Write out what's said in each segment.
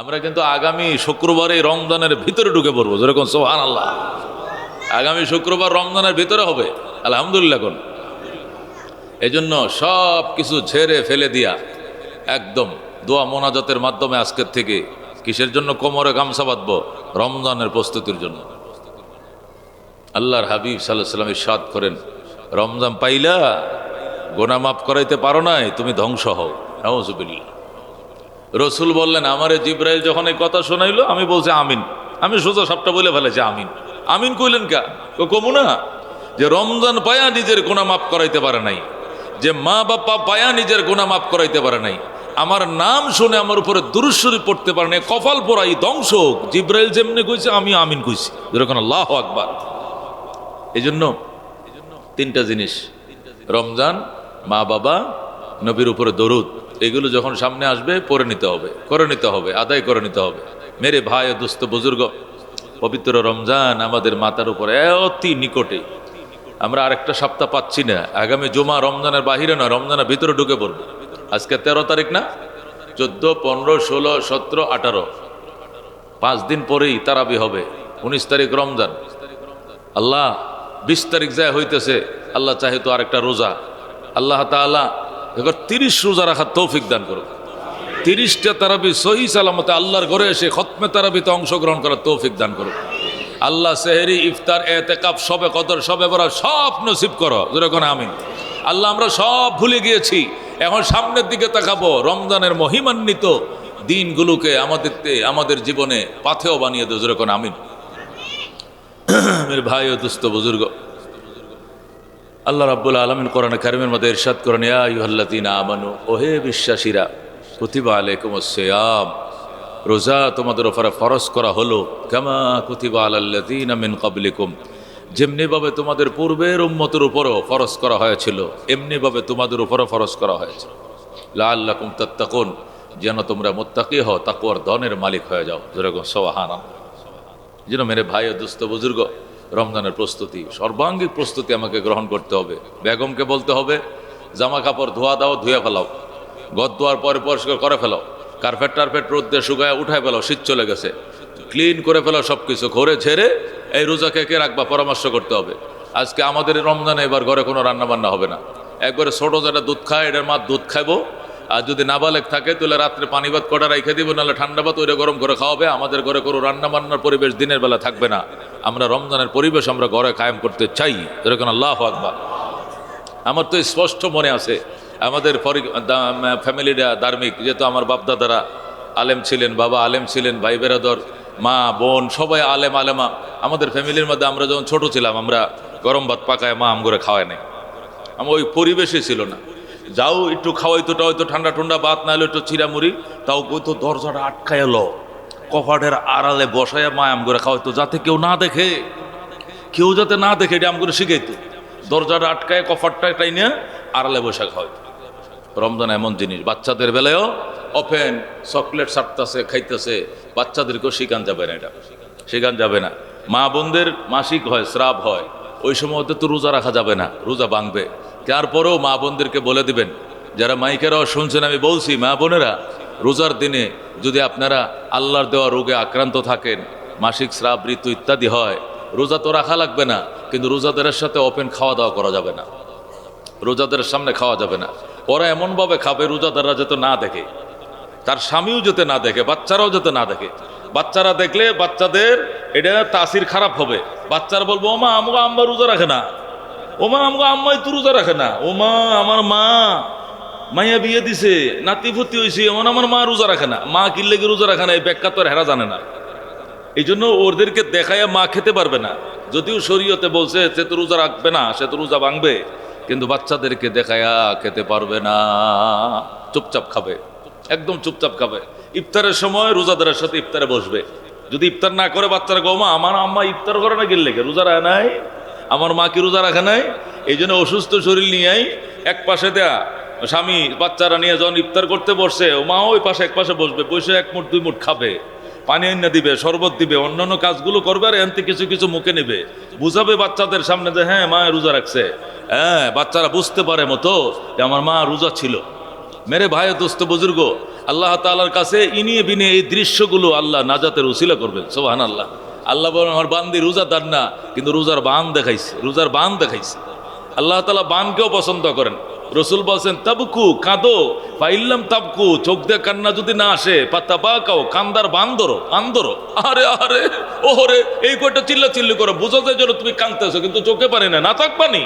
আমরা কিন্তু আগামী শুক্রবারে রমজানের ভিতরে ঢুকে পড়বো, যেরকম সুবহানাল্লাহ। আগামী শুক্রবার রমজানের ভিতরে হবে, আলহামদুলিল্লাহ। কোন এজন্য সব কিছু ছেড়ে ফেলে দিয়া একদম দোয়া মোনাজাতের মাধ্যমে আজকের থেকে কিসের জন্য কোমরে গামছা বাঁধবো? রমজানের প্রস্তুতির জন্য। আল্লাহর হাবিব সাল্লাল্লাহু আলাইহি ওয়াসাল্লাম ইরশাদ করেন, রমজান পাইলা গোনা মাফ করাইতে পারো নাই, তুমি ধ্বংস হও। নাউজুবিল্লাহ। রসুল বললেন, আমারে জিব্রাইল যখন এই কথা শোনাইলো আমি বলছি আমিন। আমি সোজা সবটা বলে ফেলেছি আমিন। আমিন কইলেন কা? কমু না যে রমজান পায়া নিজের গোনা মাফ করাইতে পারে নাই, যে মা বাবা পায়া নিজের গোনা মাফ করাইতে পারে নাই, আমার নাম শুনে আমার উপরে দুরূদ শরীফ পড়তে পারে নাই, কপাল পোড়াই ধ্বংস। জিব্রাইল যেমনি কইছে আমি আমিন কইছি, যেরকম আল্লাহু আকবার। এই জন্য তিনটা জিনিস, রমজান, মা বাবা, নবীর উপরে দরুদ, এগুলো যখন সামনে আসবে পড়ে নিতে হবে, করে নিতে হবে, আদায় করে নিতে হবে। মেরে ভাই ও দোস্ত বুজুর্গ, পবিত্র রমজান আমাদের মাথার উপরে অতি নিকটে। আমরা আরেকটা সপ্তাহ পাচ্ছি না। আগামী জুমা রমজানের বাহিরে নয়, রমজানের ভিতরে ঢুকে পড়বে। আজকে 13 তারিখ না? 14, 15, 16, 17, 18, 5 দিন পরেই তারাবি হবে। 19 তারিখ রমজান। আল্লাহ 20 তারিখ যায় হইতেছে, আল্লাহ চাহে তো আরেকটা রোজা। আল্লাহ তাআলা এবার 30 রোজা রাখার তৌফিক দান করো। 30টা তারাবি সহি সালামতে আল্লাহর ঘরে এসে খতমে তারাবিতে অংশগ্রহণ করার তৌফিক দান করো। আল্লাহ সেহরি, ইফতার, এতেকাফ, শবে কদর, শবে বরাত সব নসিব করো, যেরকম আমিন। আল্লাহ আমরা সব ভুলে গিয়েছি, এখন সামনের দিকে তাকাবো। রমজানের মহিমান্বিত দিনগুলোকে আমাদের জীবনে পাথেয় বানিয়ে দেও, যেরকম আমিন। মেরে ভাই ও দোস্ত বুজুর্গ, আল্লাহ রাব্বুল আলামিন কোরআনে কারীমের মধ্যে ইরশাদ করেন, ইয়া আইয়ুহাল্লাযীনা আমানু, ওহে বিশ্বাসীরা, কুতিবা আলাইকুমুস সিয়াম, রোজা তোমাদের উপরে ফরজ করা হলো, কামা কুতিবা আলাল্লাযীনা মিন ক্বাবলিকুম, যেমনিভাবে তোমাদের পূর্বের উম্মতের উপরও ফরজ করা হয়েছিল, এমনিভাবে তোমাদের উপরও ফরজ করা হয়েছে, লাআল্লাকুম তাত্তাকুন, যেন তোমরা মুত্তাকি হও, তাকওয়ার ধনের মালিক হয়ে যাও, যেরকম সুবহানাল্লাহ। যেন মেরে ভাই ও দোস্ত বুজুর্গ, রমজানের প্রস্তুতি, সর্বাঙ্গীন প্রস্তুতি আমাকে গ্রহণ করতে হবে। বেগমকে বলতে হবে, জামা কাপড় ধোয়া দাও, ধুয়ে ফেলাও, ঘর ধোয়ার পরে পরিষ্কার করে ফেলাও, কার্পেট টার্পেট রোদ দিয়ে শুকায় উঠায় ফেলাও, শীত চলে গেছে, ক্লিন করে ফেলাও সব কিছু। ঘরে ঝেড়ে এই রোজাকে কে রাখবা পরামর্শ করতে হবে। আজকে আমাদের রমজানে এবার ঘরে কোনো রান্না বান্না হবে না। একবারে ছোটো যেটা দুধ খায়, এটার মা দুধ খাইবো। আর যদি নাবালেক থাকে তাহলে রাত্রে পানি ভাত কটা রেখে দিব, নাহলে ঠান্ডা ভাত ওইটা গরম করে খাওয়াবে। আমাদের ঘরে কোনো রান্না বান্নার পরিবেশ দিনের বেলা থাকবে না। আমরা রমজানের পরিবেশ আমরা ঘরে কায়েম করতে চাই, যেরকম আল্লাহু আকবার। আমার তো স্পষ্ট মনে আছে, আমাদের ফ্যামিলিটা ধার্মিক, যেহেতু আমার বাপদাদারা আলেম ছিলেন, বাবা আলেম ছিলেন, ভাই বেরাদর, মা বোন সবাই আলেম আলেমা। আমাদের ফ্যামিলির মধ্যে আমরা যখন ছোট ছিলাম, আমরা গরম ভাত পাকায় মা আমগরে খাওয়ায় নাই। আমার ওই পরিবেশই ছিল না। যাও একটু খাওয়াইতো, হয়তো ঠান্ডা ঠান্ডা ভাত, না হলে একটু চিরামুড়ি, তাও কইতো দরজাটা আটকায় এলো, কপাটের আড়ালে বসায় মা আমগরে খাওয়াইতো, যাতে কেউ না দেখে, কেউ যাতে না দেখে, এটা আমগরে শিখাইতো। দরজাটা আটকায় কফারটা এটাই নিয়ে আড়ালে বসে খাওয়াইতো। রমজান এমন জিনিস, বাচ্চাদের বেলায়ও ওপেন চকলেট ছাড়তেছে, খাইতেছে, বাচ্চাদেরকেও শিখান যাবে না, এটা শিখান যাবে না। মা বোনদের মাসিক হয়, শ্রাব হয়, ওই সময় তো রোজা রাখা যাবে না, রোজা ভাঙবে। তারপরেও মা বোনদেরকে বলে দিবেন, যারা মাইকেরাও শুনছেন, আমি বলছি, মা বোনেরা, রোজার দিনে যদি আপনারা আল্লাহর দেওয়া রোগে আক্রান্ত থাকেন, মাসিক শ্রাব ঋতু ইত্যাদি হয়, রোজা তো রাখা লাগবে না, কিন্তু রোজাদারের সাথে ওপেন খাওয়া দাওয়া করা যাবে না, রোজাদারের সামনে খাওয়া যাবে না। ওরা এমনভাবে খাবে রোজাদাররা যাতে না দেখে, তার স্বামীও যাতে না দেখে, বাচ্চারাও যাতে না দেখে। বাচ্চারা দেখলে বাচ্চাদের এটা তাসির খারাপ হবে। বাচ্চারা বলবো, ওমা আমগো আম্মা রোজা রাখে না, ওমা আমগো আম্মাই তো রোজা রাখে না, ওমা আমার মা মাইয়া বিয়ে দিছে, নাতি ফুতি হয়েছে, এমন আমার মা রোজা রাখে না। মা কিনলে কি রোজা রাখে না, এই ব্যাখ্যা তো হেরা জানে না। এই জন্য ওদেরকে দেখাইয়া মা খেতে পারবে না। যদিও শরীয়তে বলছে সে তো রোজা রাখবে না, সে তো রোজা ভাঙবে, কিন্তু বাচ্চাদেরকে দেখাইয়া খেতে পারবে না, চুপচাপ খাবে, একদম চুপচাপ খাবে। ইফতারের সময় রোজাদারের সাথে ইফতারে বসবে। যদি ইফতার না করে বাচ্চারা গৌমা আমার আম্মা ইফতার করে না, গেলে রোজা রাখে নাই, আমার মা কি রোজা রাখে নাই। এই জন্য অসুস্থ শরীর নিয়েই এক পাশে দেয়া স্বামী বাচ্চারা নিয়ে যখন ইফতার করতে বসছে, ও মা ওই পাশে এক পাশে বসবে, বসে এক মুঠ দুই মুঠ খাবে, পানি এনে দিবে, শরবত দিবে, অন্যান্য কাজগুলো করবে, আর এনতে কিছু কিছু মুখে নেবে, বুঝাবে বাচ্চাদের সামনে যে হ্যাঁ মা রোজা রাখছে। হ্যাঁ, বাচ্চারা বুঝতে পারে মতো যে আমার মা রোজা ছিল। মেরে ভাই দোস্ত বুজুর্গ, আল্লাহ তাআলার কাছে ইনিয়ে বিনিয়ে এই দৃশ্যগুলো আল্লাহ নাজাতের উসিলা করবেন। সুবহানাল্লাহ। আল্লাহ বলেন আমার বান্দি রোজাদার না, কিন্তু রোজার বান দেখাইছে, রোজার বান দেখাইছে। আল্লাহ তাআলা বানকেও পছন্দ করেন। রসুল বলছেন তাবকু, কাঁদো, ফাইল্লাম তাবকু, চোখ দিয়ে কান্না যদি না আসে, পাতাবাকাও, কান্দার বান ধরো, কান ধরো। আরে আরে ওহরে, এই কয়টা চিল্লা চিল্লি করো, বোঝা যায় যেন তুমি কাঁদতেছো, কিন্তু চোখে পারে না, না থাকবানি।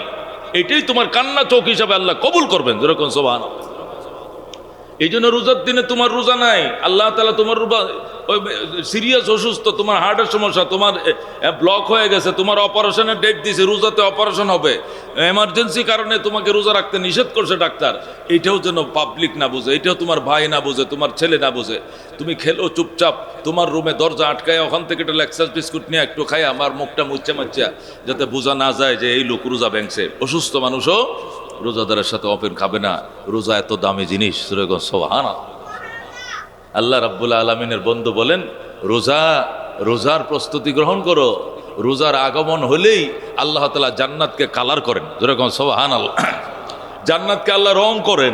এটাই তোমার কান্না চোখ হিসাবে আল্লাহ কবুল করবেন, যেরকম সুবহানাল্লাহ। এই জন্য রোজার দিনে তোমার রোজা নাই, আল্লাহ তাআলা তোমার সিরিয়াস অসুস্থ, তোমার হার্টের সমস্যা, তোমার ব্লক হয়ে গেছে, তোমার অপারেশনের ডেট দিয়েছে, রোজাতে অপারেশন হবে, এমার্জেন্সি কারণে তোমাকে রোজা রাখতে নিষেধ করছে ডাক্তার। এইটাও যেন পাবলিক না বুঝে, এটাও তোমার ভাই না বুঝে, তোমার ছেলে না বুঝে। তুমি খেলো চুপচাপ, তোমার রুমে দরজা আটকায়, ওখান থেকে একটা লেক্সাস বিস্কুট নিয়ে একটু খাই, আমার মুখটা মুচ্চা মাচ্চা, যাতে বোঝা না যায় যে এই লোক রোজা ব্যাংকছে। অসুস্থ মানুষও রোজাদারের সাথে ওপেন খাবে না। রোজা এত দামি জিনিস, সুবহানাল্লাহ। আল্লাহ রাব্বুল আলামিনের বন্ধু বলেন রোজার প্রস্তুতি গ্রহণ করো। রোজার আগমন হলেই আল্লাহ তাআলা জান্নাতকে কালার করেন, যেরকম সুবহানাল্লাহ। জান্নাতকে আল্লাহ রং করেন।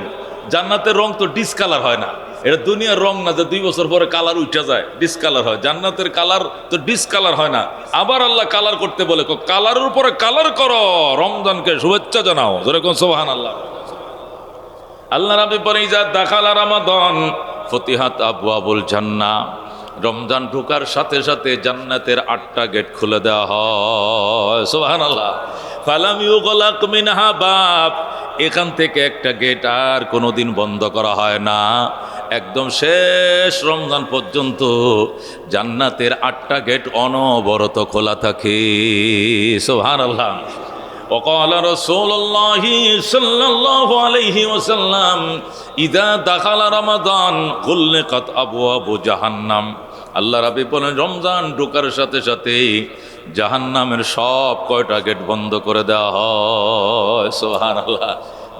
জান্নাতের রং তো ডিসকালার হয় না, এটা দুনিয়ার রং না যে 2 বছর পরে কালার উঠে যায়, ডিসকালার হয়। জান্নাতের কালার তো ডিসকালার হয় না। আবার আল্লাহ কালার করতে বলে, কালারের উপরে কালার করো, রমজানকে শুভেচ্ছা জানাও, যেরকম সুবহানাল্লাহ। আল্লাহ রাব্বি বলেন ইজা দাখালা রমাদান ফতিহাত আবওয়াবুল জান্নাহ, রমজান ঢোকার সাথে সাথে জান্নাতের 8টা গেট খুলে দেওয়া হয়। সুবহানাল্লাহ। ফালাম ইউগলাক মিনহা বাব, এখান থেকে একটা গেট আর কোনোদিন বন্ধ করা হয় না। একদম শেষ রমজান পর্যন্ত জান্নাতের 8টা গেট অনবরত খোলা থাকে। সুবহানাল্লাহ। وقال رسول الله صلى الله عليه وسلم إذا دخل رمضان غلقت أبواب جهنم। আল্লাহ রাব্বি বলেন রমজান ঢোকার সাথে সাথে জাহান্নামের সব কয়টা গেট বন্ধ করে দেওয়া হয়। সুবহানাল্লাহ।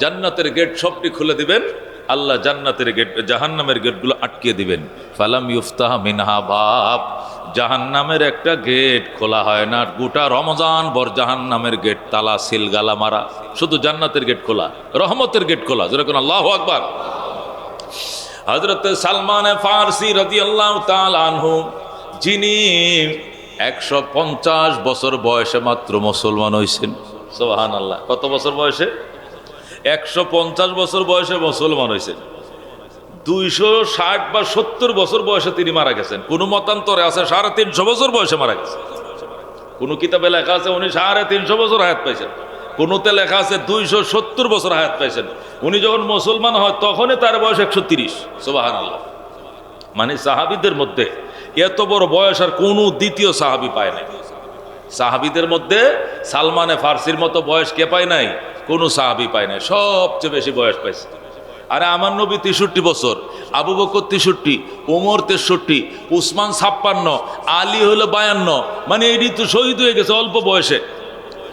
জান্নাতের গেট সবটি খুলে দিবেন আল্লাহ, জান্নাতের গেট, জাহান্নামের গেটগুলো আটকিয়ে দিবেন। ফালাম ইউফতাহ মিনহা বাব, জাহান্নামের একটা গেট খোলা হয় না। গোটা রমজান ভর জাহান্নামের গেট তালা সিল গালা মারা, শুধু জান্নাতের গেট খোলা, রহমতের গেট খোলা, যেরকম আল্লাহু আকবার। হযরত সালমান ফারসি রাদিয়াল্লাহু তাআলা আনহু, যিনি 150 বছর বয়সে মাত্র মুসলমান হয়েছেন। সুবহানাল্লাহ। কত বছর বয়সে? 150 বছর বয়সে মুসলমান হয়েছেন। 260 বা 70 বছর বয়সে তিনি মারা গেছেন। কোন মতান্তরে আছে 350 বছর বয়সে মারা গেছেন। কোন কিতাবে লেখা আছে উনি 350 বছর হায়াত পাইছেন, কোনতে লেখা আছে 270 বছর হায়াত পাইছেন। উনি যখন মুসলমান হয় তখনই তার বয়স 130। সুবহানাল্লাহ। মানে সাহাবীদের মধ্যে এত বড় বয়স আর কোনো দ্বিতীয় সাহাবী পায় নাই। সাহাবীদের মধ্যে সালমানে ফারসির মতো বয়স কে পায় নাই? কোনো সাহাবী পায় নাই, সবচেয়ে বেশি বয়স পাইছে। আরে আমার নবী 63 বছর, আবু বকর 63, ওমর 63, উসমান 56, আলী হলো 52। মানে এটি তো শহীদ হয়ে গেছে অল্প বয়সে।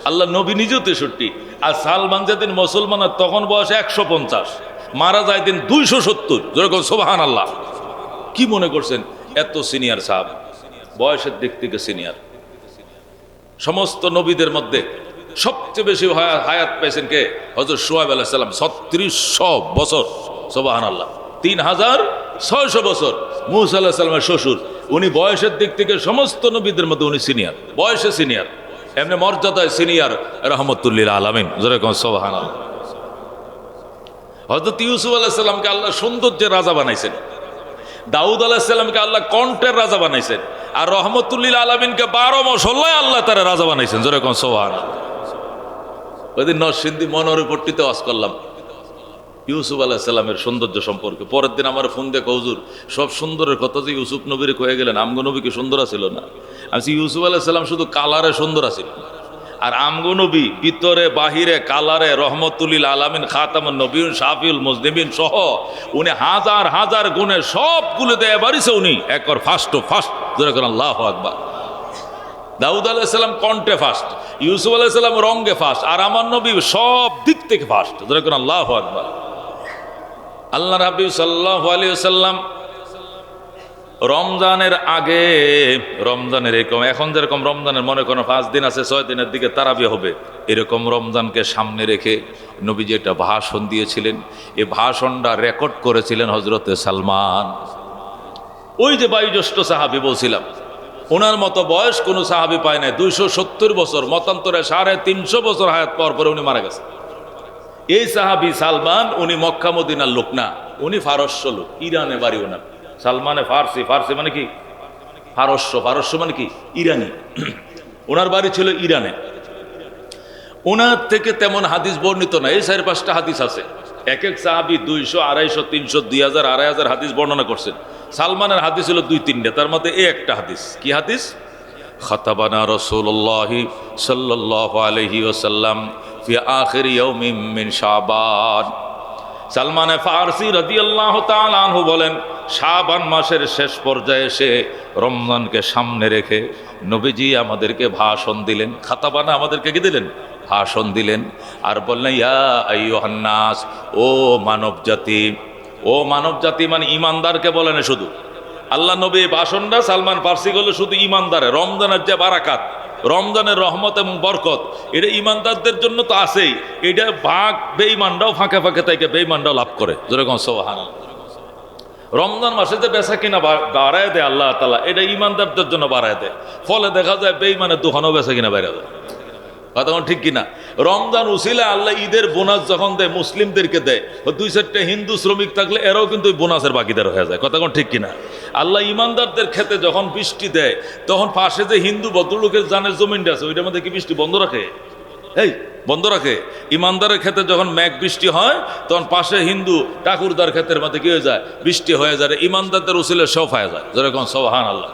আল্লাহ নবী নিজেও 63। আর সালমান যেদিন মুসলমান তখন বয়স 150, মারা যায় দিন 270, যেরকম সুবহানাল্লাহ। কি মনে করছেন এত সিনিয়র সাহাবী, বয়সের দিক থেকে সিনিয়র। সমস্ত নবীদের মধ্যে সবচেয়ে বেশি হায়াত পাইছেন কে? হযরত শুআয়ব আলাইহিস সালাম, 3600 বছর। সুবহানাল্লাহ। 3600 বছর। মূসা আলাইহিস সালামের শ্বশুর, উনি বয়সের দিক থেকে সমস্ত নবীদের মধ্যে উনি সিনিয়র, বয়সে সিনিয়র, এমনি মর্যাদায় সিনিয়র, রাহমাতুল লিল আলামিন, যেরকম সুবহানাল্লাহ। হযরত ইউসুফ আলাইহিস সালামকে আল্লাহ সৌন্দর্যের রাজা বানাইছেন, দাউদ আলাইহিস সালামকে আল্লাহ কণ্ঠের রাজা বানাইছেন, আর রাহমাতুল লিল আলামিনকে 12 মহল্লায় আল্লাহ তারা রাজা বানাইছেন, যেরকম সুবহানাল্লাহ। ওইদিন নরসিংদী মনোহরপট্টিতে ওয়াজ করলাম ইউসুফ আলাইহিস সালামের সৌন্দর্য সম্পর্কে। পরের দিন আমার ফোন দেখো, হুজুর সব সুন্দরের কথা যে ইউসুফ নবীর কয়ে গেলেন, আমগো নবী কি সুন্দর ছিল না? আমি ইউসুফ আলাইহিস সালাম শুধু কালারে সুন্দর আছিল, আর আমগো নবী ভিতরে বাহিরে কালারে রহমতুল লিল আলামিন, খাতামুন নবিয়্যিন, শাফিউল মুজনিবিন সহ উনি হাজার হাজার গুণে সবগুলো দেয়া বাড়িছে। উনি একবার ফার্স্ট যেরকম আল্লাহু আকবার। দাউদ আলাইহিস সালাম কণ্ঠে ফার্স্ট, ইউসুফ আলাইহিস সালাম রঙ্গে ফার্স্ট, আর আমার নবী সব দিক থেকে ফার্স্ট, যেরকম আল্লাহু আকবার। আল্লাহ রাব্বি সাল্লাল্লাহু আলাইহি ওয়াসাল্লাম রমজানের আগে, রমজানের এরকম এখন যেরকম রমজানের মনে কোনো 5 দিন আছে, 6 দিনের দিকে তারাবি হবে, এরকম রমজানকে সামনে রেখে নবীজি একটা ভাষণ দিয়েছিলেন। এই ভাষণটা রেকর্ড করেছিলেন হযরতে সালমান। ওই যে বায়ুজ্যেষ্ঠ সাহাবী বলছিলাম, ওনার মতো বয়স কোনো সাহাবী পায় নাই। 270 বছর, মতান্তরে 350 বছর হায়াত পাওয়ার পরে উনি মারা গেছেন। এই সাহাবী সালমান, উনি মক্কা মদিনার লোক না, উনি ফারস্য লোক, ইরানে বাড়ি ওনার। সালমানে ফার্সি, ফার্সি মানে কি পারস্য, পারস্য মানে কি ইরানি। ওনার বাড়ি ছিল ইরানে। ওনার থেকে তেমন হাদিস বর্ণিত না, এই 4-5টা হাদিস আছে। এক এক সাহাবী 200, 250, 300, 2000, 2500 হাদিস বর্ণনা করছেন। সালমানের হাদিস হলো 2-3টা, তার মধ্যে এই একটা হাদিস। কি হাদিস? খাতাবানা রাসূলুল্লাহ সাল্লাল্লাহু আলাইহি ওয়াসাল্লাম ফি আখির ইয়াউমিন মিন শাবান। সালমানে ফারসি রাদিয়াল্লাহু তাআলা আনহু বলেন, শাবান মাসের শেষ পর্যায়ে এসে রমজানকে সামনে রেখে নবীজি আমাদেরকে ভাষণ দিলেন। খাতাবানা আমাদেরকে কি দিলেন? ভাষণ দিলেন। আর বললেন, ইয়া আইয়ুহান নাস, ও মানব জাতি। ও মানব জাতি মানে ইমানদারকে বলেন শুধু। আল্লাহ নবী ভাষণটা সালমান ফারসি করলে শুধু ইমানদারে। রমজানের যে বারাকাত, রমজানের রহমত এবং বরকত, এটা ইমানদারদের জন্য তো আছেই। এটা ভাগ বেঈমানরাও ফাঁকে ফাঁকে থেকে বেঈমানরাও লাভ করে। যেরকম সুবহানাল্লাহ, রমজান মাসে যে বেচা কিনা বাড়ায় দেয় আল্লাহ তাআলা, এটা ইমানদারদের জন্য বাড়ায় দেয়। ফলে দেখা যায় বেঈমানের দোকানও বেচা কিনা বাইরে যায়। কথা ঠিক কিনা? রমজান উসিলা আল্লাহ ঈদের বোনাস যখন দেয়, মুসলিমদেরকে দেয়। 2-4টা হিন্দু শ্রমিক থাকলে এরাও কিন্তু ওই বোনাসের বাকিদার হয়ে যায়। কথা ঠিক কিনা? আল্লাহ ইমানদারদের ক্ষেত্রে যখন বৃষ্টি দেয়, তখন পাশে যে হিন্দু ভদ্রলোকের জানের জমিনটা আছে, ওইটার মধ্যে কি বৃষ্টি বন্ধ রাখে? এই বন্ধ রাখে। ইমানদারের ক্ষেত্রে যখন মেঘ বৃষ্টি হয়, তখন পাশে হিন্দু ঠাকুরদার ক্ষেত্রের মধ্যে কি হয়ে যায়? বৃষ্টি হয়ে যায়। ইমানদারদের উসিলে সব হয়ে যায়। যেরকম সুবহানাল্লাহ।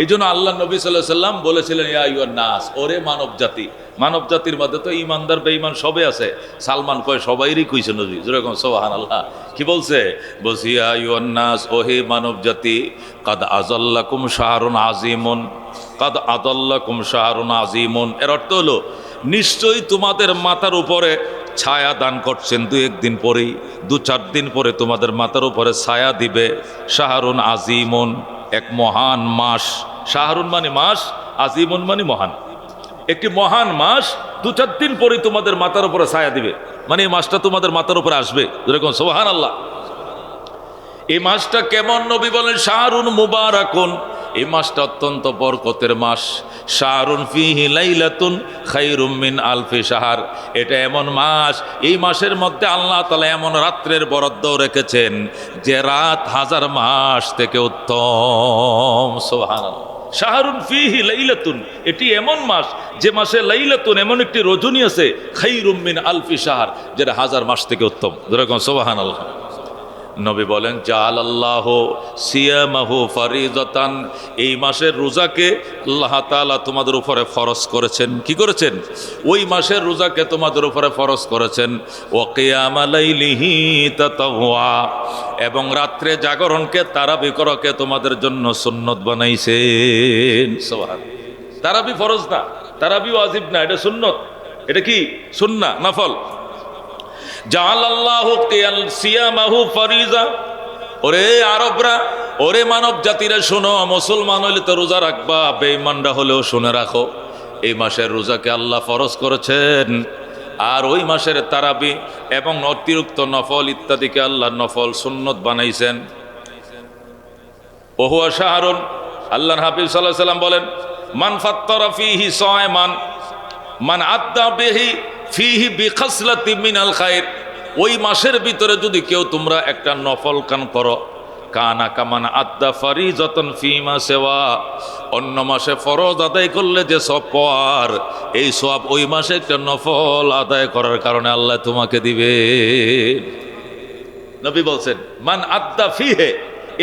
এই জন্য আল্লাহ নবী সাল্লাল্লাহু আলাইহি সাল্লাম বলেছিলেন, ইয়া আইয়ুহান নাস, ওরে মানব জাতি। মানব জাতির মধ্যে তো ইমানদার বেঈমান সবে আছে। সালমান কয় সবাইরই কইছে নবী। যেরকম সুবহানাল্লাহ। কি বলছে? বলছি, ইয়া আইয়ুহান নাস, ওহে মানব জাতি, কাদ আযাল্লাকুম শাহরুন আজিমুন, কাদ আযাল্লাকুম শাহরুন আজিমুন। এর অর্থ হলো, নিশ্চয়ই তোমাদের মাথার উপরে ছায়া দান করছেন। 2-1 দিন পরেই, 2-4 দিন পরে তোমাদের মাথার উপরে ছায়া দিবে শাহরুন আজিমুন, এক মহান মাস। শাহরুন মানে মাস, আজিমুন মানে মহান। একটি মহান মাস 2-4 দিন পরে তোমাদের মাথার উপরে ছায়া দিবে, মানে এই মাসটা তোমাদের মাথার উপরে আসবে। যেরকম সুবহানাল্লাহ। এই মাসটা কেমন? নবী বলেন, শাহরুন মুবারাকুন, এই মাসটা অত্যন্ত বরকতের মাস। শাহরুন ফিহি লাইলাতুন খায়রুম মিন আলফি শাহর, এটা এমন মাস, এই মাসের মধ্যে আল্লাহ তাআলা এমন রাত্রের বরাদ্দ রেখেছেন যে রাত 1000 মাস থেকে উত্তম। সুবহানাল্লাহ। শাহরুন ফিহি লাইলাতুন, এটি এমন মাস যে মাসে লাইলাতুন, এমন একটি রজনী আছে, খায়রুম মিন আলফি শাহর, যেটা 1000 মাস থেকে উত্তম। যেরকম সুবহানাল্লাহ। নবী বলেন, জাআলাল্লাহু সিয়ামাহু ফারিদাতান, এই মাসের রোজাকে আল্লাহ তাআলা তোমাদের উপরে ফরজ করেছেন। কি করেছেন? ওই মাসের রোজাকে তোমাদের উপরে ফরজ করেছেন। ওয়া কিয়ামা লাইলিহি তাতাওয়া, এবং রাত্রে জাগরণকে তারাবি করাকে তোমাদের জন্য সুন্নত বানাইছেন। সুবহানাল্লাহ। তারাবি ফরজ না, তারাবি ওয়াজিব না, এটা সুন্নত। এটা কি? সুন্নাহ, নফল। জাআলাল্লাহু সিয়ামাহু ফারিজা। ওরে আরবরা, ওরে মানব জাতিরা শোনো, মুসলমান হলে তো রোজা রাখবা, বেঈমানরা হলেও শুনে রাখো, এই মাসের রোজাকে আল্লাহ ফরজ করেছেন। আর ওই মাসের তারাবি এবং অতিরিক্ত নফল ইত্যাদিকে আল্লাহ নফল সুন্নত বানাইছেন। ওহুয়া শাহরুন, আল্লাহর হাবিব সাল্লাল্লাহু আলাইহি সাল্লাম বলেন, মান ফাত্তারা ফীহি সায়মান মান আদ্দা বিহি ফিহি বিখাসলাতি মিনাল খায়র, ওই মাসের ভিতরে যদি কেউ তোমরা একটা নফল কান করো, কানা কামান আদ্দা ফারিজাতান ফিমা সিওয়া, অন্য মাসে ফরজ আদায় করলে যে সওয়াব পাওয়ার, এই সওয়াব ওই মাসে একটা নফল আদায় করার কারণে আল্লাহ তোমাকে দিবে। নবী বলছেন, মান আদ্দা ফিহে,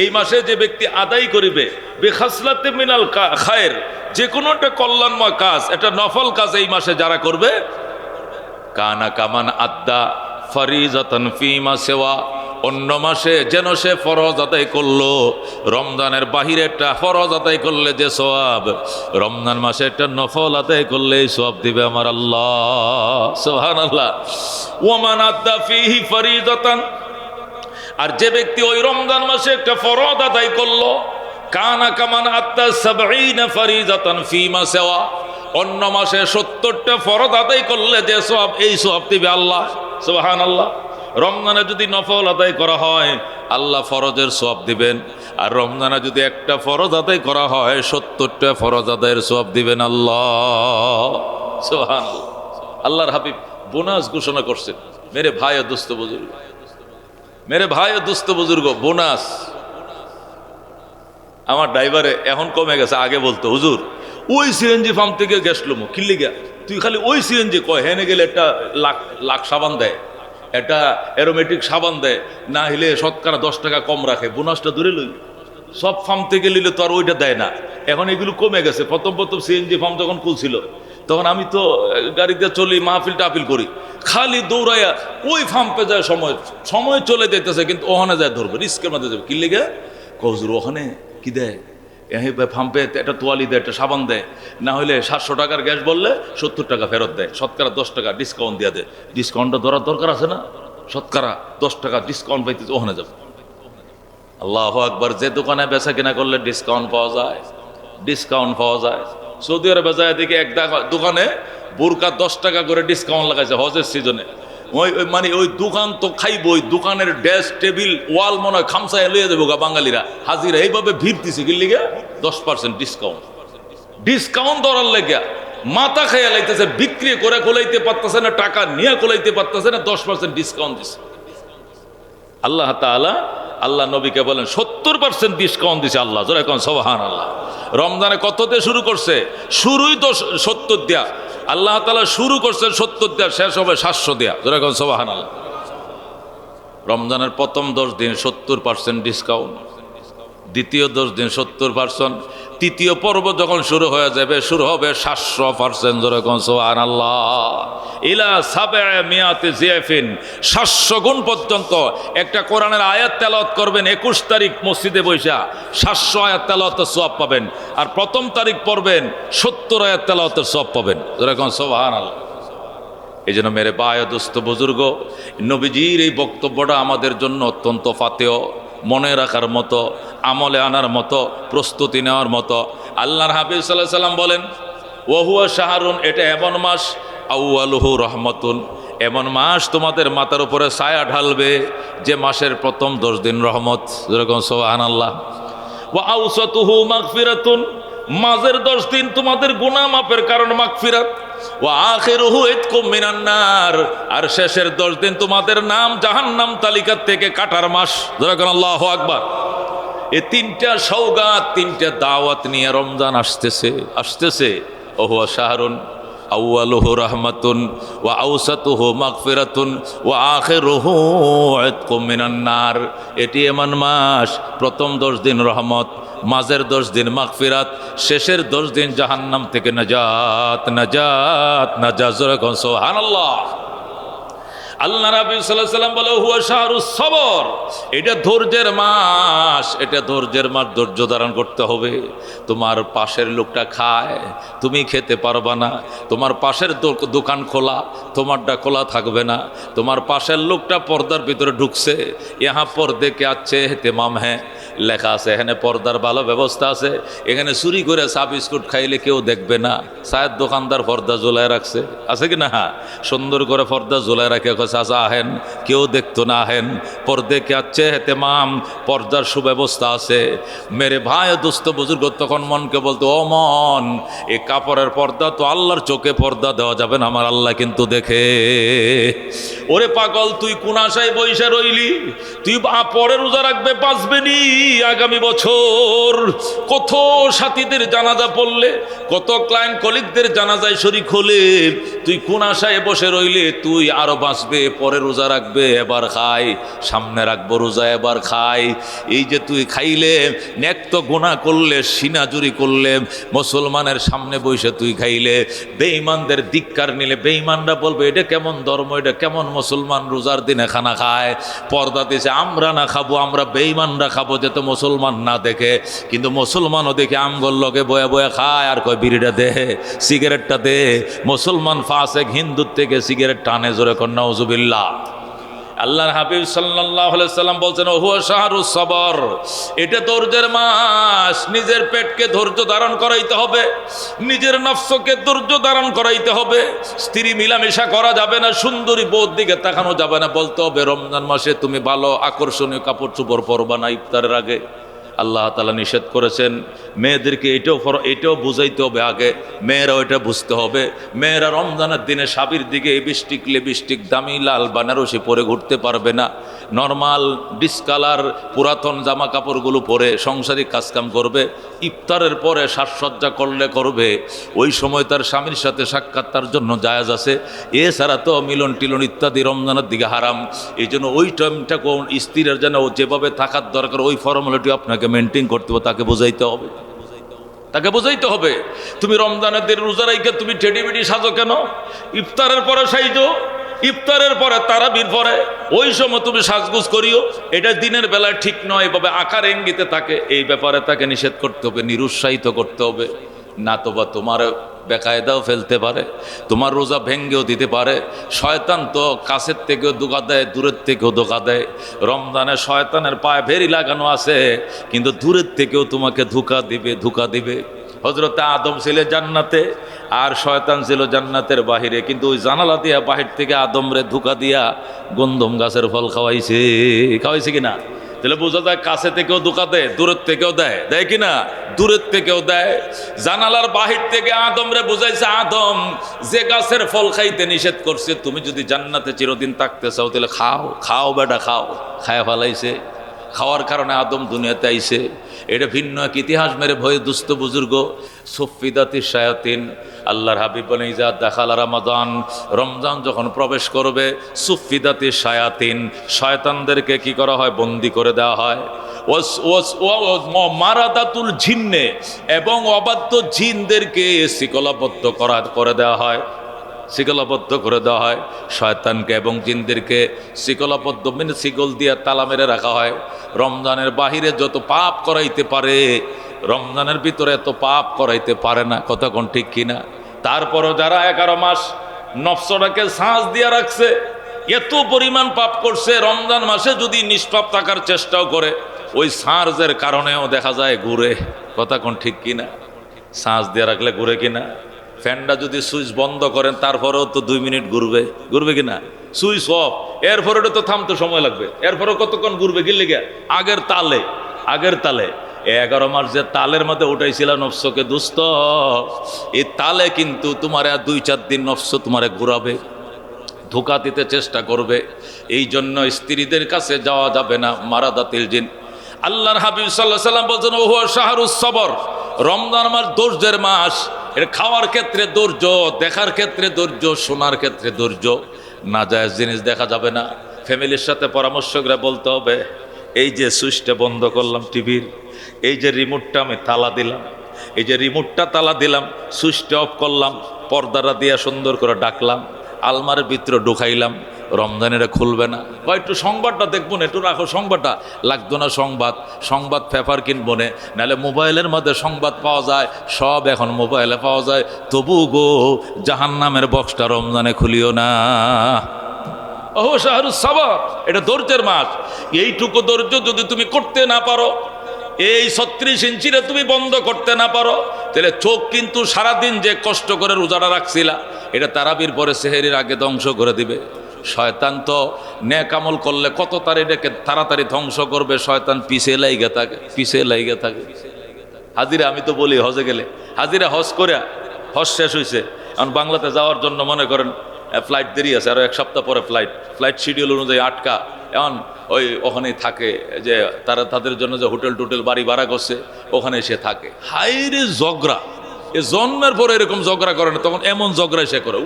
এই মাসে যে ব্যক্তি আদায় করিবে, বিখাসলাতি মিনাল খায়র, যে কোনো একটা কল্যাণময় কাজ, একটা নফল কাজ এই মাসে যারা করবে, কানা কামান আদ্দা ফারিজাতান ফিমা সিওয়া, অন্য মাসে যেন সে ফরজ আদায় করলো, রমজানের বাহিরে একটা ফরজ আদায় করলে যে সওয়াব, রমজান মাসে একটা নফল আদায় করলে এই সওয়াব দিবে আমার আল্লাহ। সুবহানাল্লাহ। ওয়ামান আদ্দা ফিহি ফারিজাতান, আর যে ব্যক্তি ওই রমজান মাসে একটা ফরজ আদায় করলো, কানা কামান আত্তা সাবঈনা ফারিজাতান ফীমা সাওয়া, অন্য মাসে 70টা ফরজ আদায় করলে যে সওয়াব, এই সওয়াব দিবে আল্লাহ। সুবহানাল্লাহ। রমজানে যদি নফল আদায় করা হয় আল্লাহ ফরজের সওয়াব দিবেন, আর রমজানে যদি একটা ফরজ আদায় করা হয় 70টা ফরজ আদায়ের সওয়াব দিবেন আল্লাহ। সুবহানাল্লাহ। আল্লাহর হাবিব বোনাস ঘোষণা করছেন। মেরে ভাই ও দোস্ত বুজুর্গ, মেরে ভাই ও দোস্ত বুজুর্গ, বোনাস। আমার ড্রাইভারে এখন কমে গেছে, আগে বলতো হুজুর ওই সিএনজি ফার্ম থেকে গ্যাস লমো কিনলি গা, তুই খালি ওই সিএনজি কয়, হেনে গেলে একটা লাখ সাবান দেয়, একটা অ্যারোমেটিক সাবান দেয়, না হলে শতকরা 10 টাকা কম রাখে, বোনাসটা ধরে লই। সব ফার্ম থেকে নিলে তো আর ওইটা দেয় না, এখন এগুলো কমে গেছে। প্রথম সিএনজি ফার্ম যখন খুলছিল তখন আমি তো গাড়িতে চলি, মাহফিল টাফিল করি, খালি দৌড়াইয়া ওই ফার্মে যায়, সময় চলে যেতেছে, কিন্তু ওখানে যায় ধরবে, রিস্কের মধ্যে যাবে। কিনলি গা কজুর ওখানে কি দেয়, ফার্মে একটা তোয়ালি দেয়, একটা সাবান দেয়, না হলে 700 টাকার গ্যাস বললে 70 টাকা ফেরত দেয়, শতকরা 10 টাকা ডিসকাউন্ট দিয়ে দেয়। ডিসকাউন্টটা ধরার দরকার আছে না, শতকরা 10 টাকা ডিসকাউন্ট পাইতে ওখানে যাবে। আল্লাহু আকবার। যে দোকানে বেচা কিনা করলে ডিসকাউন্ট পাওয়া যায়, ডিসকাউন্ট পাওয়া যায়। সৌদি আরবে যায় দেখি এক দোকানে বোরকা 10 টাকা করে ডিসকাউন্ট লাগাইছে হজের সিজনে। মানে ওই দোকান তো খাইব, ওই দোকানের ডেস্ক টেবিল ওয়াল মনে হয় খামসায় লইয়া দেবো গা বাঙালিরা, হাজিরা এইভাবে ভিড় দিছে কি লিগা 10% ডিসকাউন্ট। ডিসকাউন্ট ধরার লেগে মাথা খাইয়া লাইতেছে, বিক্রি করে কোলাইতে পারতেছে না, টাকা নিয়ে কোলাইতে পারতেছে না, 10% ডিসকাউন্ট দিছে। আল্লাহ তাআলা আল্লাহ নবীকে বলেন 70% ডিসকাউন্ট দিছে আল্লাহ। জোরে কোন সুবহানাল্লাহ। রমজানে কত দিয়ে শুরু করছে? শুরুই তো 70 দেয়া। আল্লাহ তাআলা শুরু করছেন 70 দেয়া, শেষ হবে 700 দেয়া। জোরে কোন সুবহানাল্লাহ। রমজানের প্রথম 10 দিন 70% ডিসকাউন্ট, দ্বিতীয় 10 দিন 70%, তৃতীয় পর্ব যখন শুরু হয়ে যাবে শুরু হবে 700%। জোরে কোন সুবহানাল্লাহ। ইলা 700 জিয়াফিন, 700 গুণ পর্যন্ত একটা কোরআনের আয়াত তেলাওয়াত করবেন 21 তারিখ মসজিদে বৈশা, 700 আয়াত তেলাওয়াতের সওয়াব পাবেন। আর প্রথম তারিখ পড়বেন 70 আয়াত তেলাওয়াতের সওয়াব পাবেন। জোরে কোন সুবহানাল্লাহ। এই জন্য মেরে ভাই ও দোস্ত বুজুর্গ, নবীজির এই বক্তব্যটা আমাদের জন্য অত্যন্ত ফাতেহ, মনে রাখার মতো, আমলে আনার মতো, প্রস্তুতি নেওয়ার মতো। আল্লাহর হাবিব সাল্লাল্লাহু আলাইহি সাল্লাম বলেন ওয়াহুয়া শাহরুন, এটা এমন মাস, আউয়ালুহু রহমাতুন, এমন মাস তোমাদের মাথার উপরে ছায়া ঢালবে যে মাসের প্রথম 10 দিন রহমত। যেরকম সুবহানাল্লাহ। ওয়া আউসাতুহু মাগফিরাতুন, মাঝের 10 দিন তোমাদের গুনাহ মাফের কারণ মাগফিরাত। ওয়া আখিরুহু ইতকুম মিনান নার, আর শেষের 10 দিন তোমাদের নাম জাহান্নাম তালিকা থেকে কাটার মাস। যেরকম আল্লাহু আকবার। এই 3টা সওগাত, 3টা দাওয়াত নিয়ে রমজান আসতেছে। ওহুয়া শাহরুন আউয়ালুহু রাহমাতুন ওয়া আওসাতুহু মাগফিরাতুন ওয়া আখিরুহু ইতকুম মিনান নার। এটি এমন মাস, প্রথম 10 দিন রহমত, মাঝের 10 দিন মাগফিরাত, শেষের 10 দিন জাহান্নাম থেকে নাজাত নাজাত নাজাত। সুবহানাল্লাহ। আল্লাহ নবী সাল্লাল্লাহু আলাইহি সাল্লাম বলে হুয়া শাহরুস সবর, এটা ধৈর্যের মাস, এটা ধৈর্যের মাস। ধৈর্য ধারণ করতে হবে। তোমার পাশের লোকটা খায়, তুমি খেতে পারবা না। তোমার পাশের দোকান খোলা, তোমারটা খোলা থাকবে না। তোমার পাশের লোকটা পর্দার ভিতরে ঢুকছে, ইহা পর্দে কে আচ্ছে এহতেমাম হ্যাঁ লেখা আছে, এখানে পর্দার ভালো ব্যবস্থা আছে, এখানে চুরি করে চা বিস্কুট খাইলে কেউ দেখবে না। চায়ের দোকানদার পর্দা ঝোলায় রাখছে, আছে কি না? সুন্দর করে পর্দা ঝোলায় রাখে, চাচা আহেন, কেউ দেখতো না, আহেন পর্দে কে আচ্ছে হেতেমাম, পর্দার সুব্যবস্থা আছে। মেরে ভাই দোস্ত বুজুর্গ তখন মনকে বলতো, ও মন, এই কাপড়ের পর্দা তো আল্লাহর চোখে পর্দা দেওয়া যাবে না, আমার আল্লাহ কিন্তু দেখে। ওরে পাগল, তুই কোন আশায় বইসা রইলি? তুই পরে রোজা রাখবে, বাঁচবে নি আগামী বছর। কত সাথীদের জানাজা পড়লে, কত ক্লায়েন্ট কলিগদের জানাজায় শরীক হলে, তুই কোন আশায় বসে রইলে? তুই আরো বাঁচবে, পরে রোজা রাখবে, এবার খাই, সামনে রাখবো রোজা, এবার খাই। এই যে তুই খাইলে, নেক তো গুনাহ করলে, সিনাজুরি করলে, মুসলমানের সামনে বসে তুই খাইলে, বেঈমানদের ধিক্কার নিলে, বেঈমানরা বলবে এটা কেমন ধর্ম, এটা কেমন মুসলমান রোজার দিনে খানা খায়, পর্দা দিছে, আমরা না খাবো, আমরা বেঈমানরা খাবো, যে তো মুসলমান না দেখে। কিন্তু মুসলমানও দেখে আমগোর লগে বয়া বয়া খায়, আর কয় বিড়িটা দে, সিগারেটটা দে। মুসলমান ফাসেক, হিন্দুর থেকে সিগারেট টানে। জোরে কর নাউজুবিল্লাহ। আল্লাহর হাবিব সাল্লাল্লাহু আলাইহি সাল্লাম বলছেন হুয়া শাহরুস সবর, এটা ধৈর্যের মাস। নিজের পেটকে ধৈর্য ধারণ করাইতে হবে, নিজের নফসকে ধৈর্য ধারণ করাইতে হবে। স্ত্রী মিলামেশা করা যাবে না, সুন্দরী বউর দিকে তাকানো যাবে না। বলতে হবে রমজান মাসে তুমি ভালো আকর্ষণীয় কাপড় চোপড় পরবা না ইফতারের আগে। আল্লাহ তাআলা নিষেধ করেছেন। মেয়েদেরকে এটাও বুঝাইতে হবে আগে, মেয়েরাও এটা বুঝতে হবে। মেয়েরা রমজানের দিনে স্বামীর দিকে লিপস্টিক দামি লাল বানারসি পরে ঘুরতে পারবে না। নর্মাল ডিসকালার পুরাতন জামা কাপড়গুলো পরে সংসারিক কাজকাম করবে। ইফতারের পরে সাজসজ্জা করবে, ওই সময় তার স্বামীর সাথে সাক্ষাৎ তার জন্য জায়েজ আছে। এছাড়া তো মিলন টিলন ইত্যাদি রমজানের দিকে হারাম। এই জন্য ওই টাইমটা কোন স্ত্রীর যেন যেভাবে থাকার দরকার ওই ফর্মালিটি আপনাকে মেনটেন করতে হবে, তাকে বোঝাইতে হবে, তাকে বোঝাইতে হবে। তুমি রমজানের দিন রোজা রাইখে তুমি টেডিবিডি সাজো কেন? ইফতারের পরে সাইজো, ইফতারের পরে তারাবির পরে ওই সময় তুমি সাজগুজ করিও। এটা দিনের বেলায় ঠিক নয়, এভাবে আকার ইঙ্গিতে তাকে এই ব্যাপারে তাকে নিষেধ করতে হবে, নিরুৎসাহিত করতে হবে। না তো বা তোমার বেকায়দাও ফেলতে পারে, তোমার রোজা ভেঙ্গেও দিতে পারে। শয়তান তো কাছের থেকেও ধোঁকা দেয়, দূরের থেকেও ধোঁকা দেয়। রমজানে শয়তানের পায়ে ভেরি লাগানো আছে, কিন্তু দূরের থেকেও তোমাকে ধোঁকা দিবে। হযরতে আদম ছিল জান্নাতে আর শয়তান ছিল জান্নাতের বাহিরে, কিন্তু ওই জানালা দিয়া বাহির থেকে আদমরে ধোঁকা দিয়া গন্ধম গাছের ফল খাওয়াইছে কিনা? তাহলে বোঝা যায় কাছে থেকেও ধোঁকা দেয়, দূরের থেকেও দেয় কিনা? দূরের থেকেও দেয়। জানালার বাহির থেকে আদমরে বুঝাইছে, আদম যে গাছের ফল খাইতে নিষেধ করছে, তুমি যদি জান্নাতে চিরদিন থাকতে চাও তাহলে খাও বেটা খাও। খায়া ফেলাইছে। খাওয়ার কারণে আদম দুনিয়াতে আইছে। এটা ভিন্ন এক ইতিহাস মেরে ভয়ে দুস্থ বুজুর্গ সুফিদাতি শায়াতিন। আল্লাহর হাবিব বলেন ইজা দাখালা রমাদান, রমজান যখন প্রবেশ করবে, সুফিদাতি শায়াতিন, শয়তানদেরকে কি করা হয়? বন্দি করে দেওয়া হয়। মারাদাতুল জিন্নে, এবং অবাধ্য জিনদেরকে শিকলাবদ্ধ করে দেওয়া হয়, শিকলাবদ্ধ করে দেওয়া হয়। শয়তানকে এবং জিনদেরকে শিকলাবদ্ধ শিকল দিয়ে তালা মেরে রাখা হয়। রমজানের বাহিরে যত পাপ করাইতে পারে, রমজানের ভিতরে এত পাপ করাইতে পারে না। কথা কোন ঠিক কিনা? তারপরও যারা 11 মাস নফসটাকে সাঁজ দিয়ে রাখছে, এত পরিমাণ পাপ করছে, রমজান মাসে যদি নিষ্পাপ থাকার চেষ্টাও করে, ওই সাঁজের কারণেও দেখা যায় ঘুরে। কথা কোন ঠিক কিনা? সাঁজ দিয়ে রাখলে ঘুরে কিনা? ফ্যানটা যদি সুইচ বন্ধ করেন তারপরেও তো 2 মিনিট ঘুরবে কিনা? সুইচ অফ, এরপরে তো থামতে সময় লাগবে, এরপরেও কতক্ষণ ঘুরবে কি লেগে? আগের তালে 11 মাস যে তালের মধ্যে উঠাইছিল নফসকে দুস্থ, এই তালে কিন্তু তোমার 2-4 দিন নফস তোমারে ঘুরাবে, ধোঁকা দিতে চেষ্টা করবে। এই জন্য স্ত্রীদের কাছে যাওয়া যাবে না, মারাদাতিল জিন। আল্লাহর হাবিব সাল্লাল্লাহু আলাইহি ওয়াসাল্লাম বলেন ওহুয়া শাহরুস সবর, রমজান মাস ধৈর্যের মাস। এর খাওয়ার ক্ষেত্রে ধৈর্য, দেখার ক্ষেত্রে ধৈর্য, শোনার ক্ষেত্রে ধৈর্য। নাজায়েজ জিনিস দেখা যাবে না। ফ্যামিলির সাথে পরামর্শ করে বলতে হবে, এই যে সুইচটা বন্ধ করলাম টিভির, এই যে রিমোটটা আমি তালা দিলাম, এই যে রিমোটটা তালা দিলাম, সুইচটা অফ করলাম, পর্দাটা দিয়া সুন্দর করে ডাকলাম, আলমারের ভিতরে ঢুকাইলাম, রমজানের খুলবে না। বা একটু সংবাদটা দেখবো না, একটু রাখো সংবাদটা, লাগতো না সংবাদ পেপার কিনবো না, নাহলে মোবাইলের মধ্যে সংবাদ পাওয়া যায়, সব এখন মোবাইলে পাওয়া যায়। তবু গো জাহান্নামের বক্সটা রমজানে খুলিও না। ওহ শাহরুস সাবর, এটা ধৈর্যের মাস। এইটুকু ধৈর্য যদি তুমি করতে না পারো, এই 36 ইঞ্চিরে তুমি বন্ধ করতে না পারো, তাহলে চোখ কিন্তু সারাদিন যে কষ্ট করে রোজাটা রাখছিলা, এটা তারাবির পরে সেহেরির আগে ধ্বংস করে দিবে। শয়তান তো নেক আমল করলে কত তাড়াতাড়ি ধ্বংস করবে, শয়তান পিছিয়ে লাইগে থাকে। হাজিরা আমি তো বলি হজে গেলে, হাজিরা হজ করে হজ শেষ হয়েছে, এখন বাংলাতে যাওয়ার জন্য মনে করেন ফ্লাইট দেরি আছে, আরো 1 সপ্তাহ পরে ফ্লাইট শিডিউল অনুযায়ী আটকা, এখন ওখানেই থাকে, যে তাদের জন্য যে হোটেল বাড়ি ভাড়া করছে ওখানে এসে থাকে। হাইরে ঝগড়া, এ জন্মের পরে এরকম ঝগড়া করে না, তখন এমন ঝগড়া সে করে,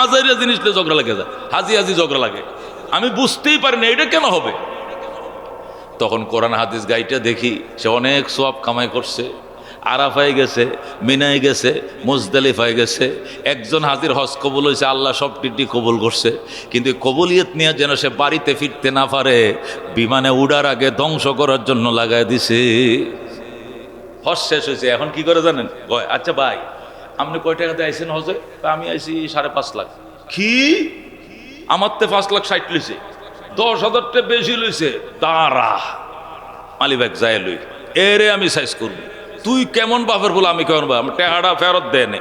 আজাইরা জিনিস ঝগড়া লাগে যায়, হাজি ঝগড়া লাগে। আমি বুঝতেই পারি না এটা কেন হবে। তখন কোরআন হাদিস গাইটা দেখি, সে অনেক সওয়াব কামাই করছে, আরাফায় গেছে, মিনায় গেছে, মুজদালিফায় গেছে। একজন হাজির হজ কবুল হয়েছে, আল্লাহ সব টিটি কবুল করছে, কিন্তু কবুলিয়ত নিয়ে যেন সে বাড়িতে ফিরতে না পারে, বিমানে উড়ার আগে ধ্বংস করার জন্য লাগাই দিছে। হজ শেষ হয়েছে, এখন কি করে জানেন? আচ্ছা ভাই, আপনি কয় টাকাতে আইসেন হজে? আমি আইসি 5.5 লাখ। কি? আমার তো 5,60,000 লিছে। 10,000 বেশি লইছে, তারা মালিবাগ যায় লই, এরে আমি সাইজ করবো। তুই কেমন বাপের বলে আমি কেমন বাপ, টেহাটা ফেরত দেয় নে।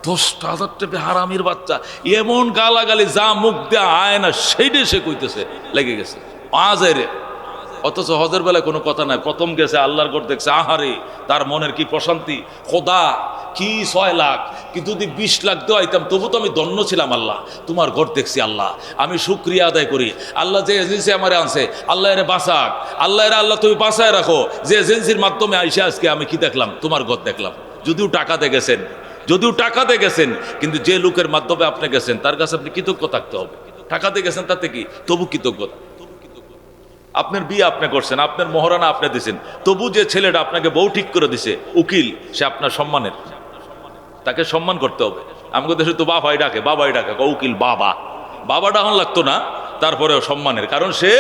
10,000 টাকা হারামির বাচ্চা, এমন গালাগালি যা মুখ দেয়া আয় না সেইটাই সে কইতেছে, লেগে গেছে আজ রে। অথচ হজের বেলায় কোনো কথা নাই, প্রথম গেছে আল্লাহর ঘর দেখছে, আহারে তার মনের কি প্রশান্তি, খোদা কি 6 লাখ, কিন্তু যদি 20 লাখ দেওয়াইতাম তবু তো আমি ধন্য ছিলাম। আল্লাহ তোমার ঘর দেখছি, আল্লাহ আমি শুকরিয়া আদায় করি। আল্লাহ যে এজেন্সি আমার আনছে, আল্লাহ এর বাঁচাক, আল্লাহ এর আল্লাহ তুমি বাঁচায় রাখো। যে এজেন্সির মাধ্যমে আইসে আজকে আমি কি দেখলাম, তোমার ঘর দেখলাম। যদিও টাকাতে গেছেন, যদিও টাকাতে গেছেন, কিন্তু যে লোকের মাধ্যমে আপনি গেছেন তার কাছে আপনি কৃতজ্ঞ থাকতে হবে। টাকাতে গেছেন তাতে কি, তবু কৃতজ্ঞতা। আপনার বিয়ে আপনি করছেন, আপনার মহারানা আপনি দিয়েছেন, তবু যে ছেলেটা আপনাকে বউ ঠিক করে দিছে, উকিল, সে আপনার সম্মানের, তাকে সম্মান করতে হবে। আমাকে দেশে তো বাবাই ডাকে, বাবাই ডাকে, উকিল বাবা, বাবা ডাকন লাগতো না, তারপরেও সম্মানের, কারণ সে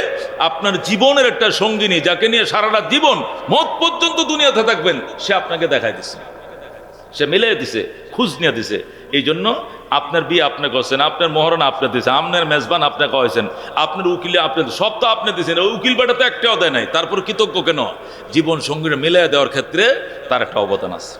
আপনার জীবনের একটা সঙ্গিনী, যাকে নিয়ে সারাটা জীবন মত পর্যন্ত দুনিয়াতে থাকবেন, সে আপনাকে দেখাই দিছে, সে মিলিয়ে দিছে, খুঁজ নিয়ে দিছে। এই জন্য আপনার বিয়ে আপনি করছেন, আপনার মহারণা আপনি দিয়েছেন, আপনার মেজবান আপনি কয়েছেন, আপনার উকিলে আপনি, সব তো আপনি দিয়েছেন। উকিল বেটা তো একটাও দেয় নাই, তারপর কৃতজ্ঞ কেন? জীবন সঙ্গীরা মিলিয়ে দেওয়ার ক্ষেত্রে তার একটা অবদান আছে।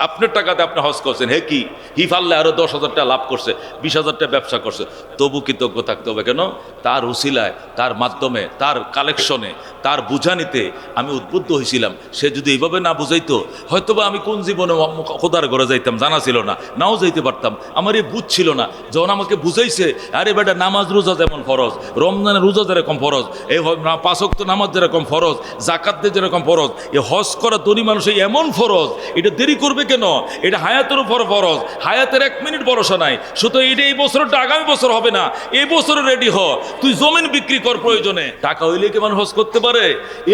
আপনার টাকাতে আপনি হজ করছেন, হে কি হি ফাললে আরো 10,000 টাকা লাভ করছে, 20,000 টাকা ব্যবসা করছে, তবু কৃতজ্ঞ থাকতে হবে। কেন? তার উসিলায়, তার মাধ্যমে, তার কালেকশনে, তার বুঝানিতে আমি উদ্বুদ্ধ হয়েছিলাম। সে যদি এইভাবে না বুঝাইতো, হয়তোবা আমি কোন জীবনে খোদার ঘরে যাইতাম জানা ছিল না, নাও যাইতে পারতাম। আমার এই বুঝ ছিল না, যখন আমাকে বুঝাইছে, আরে বেটা নামাজ রোজা যেমন ফরজ, রমজানের রোজা যেরকম ফরজ, এই 5 ওয়াক্ত নামাজ যেরকম ফরজ, জাকাত দিয়ে যেরকম ফরজ, এই হজ করা ধনী মানুষের এমন ফরজ, এটা দেরি করবে কেন? এটা হায়াতের উপর ফরজ, হায়াতের 1 মিনিট ভরসা নাই। সুতরাং এটা এই বছরটা আগামী বছর হবে না, এই বছরে রেডি হ, তুই জমিন বিক্রি কর প্রয়োজনে, টাকা হইলে কি মানুষ হজ করতে পারে?